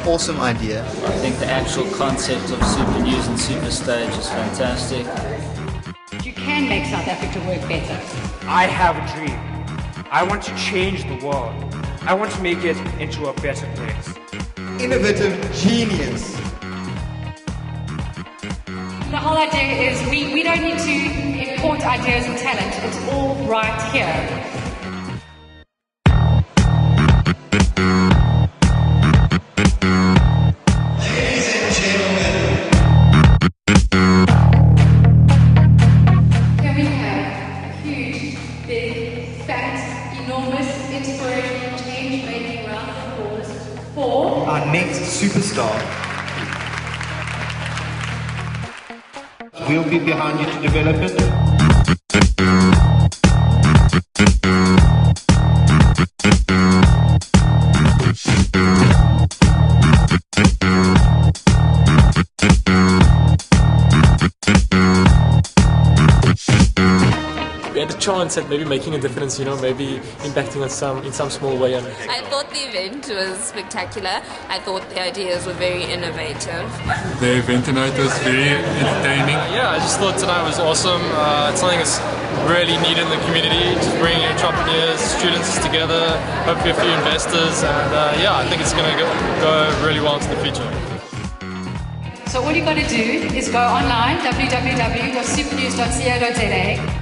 awesome idea. I think the actual concept of Super News and Super Stage is fantastic. You can make South Africa work better. I have a dream. I want to change the world. I want to make it into a better place. Innovative genius. The whole idea is we don't need to import ideas and talent. It's all right here. Enormous inspirational change-making round of applause for our next superstar. We'll be behind you to develop it. We had a chance at maybe making a difference, maybe impacting on in some small way. I thought the event was spectacular. I thought the ideas were very innovative. The event tonight was very entertaining. Yeah, I just thought tonight was awesome. It's something that's really needed in the community, just bringing entrepreneurs, students together, hopefully a few investors, and I think it's going to go really well into the future. So all you got to do is go online, www.supernews.co.za.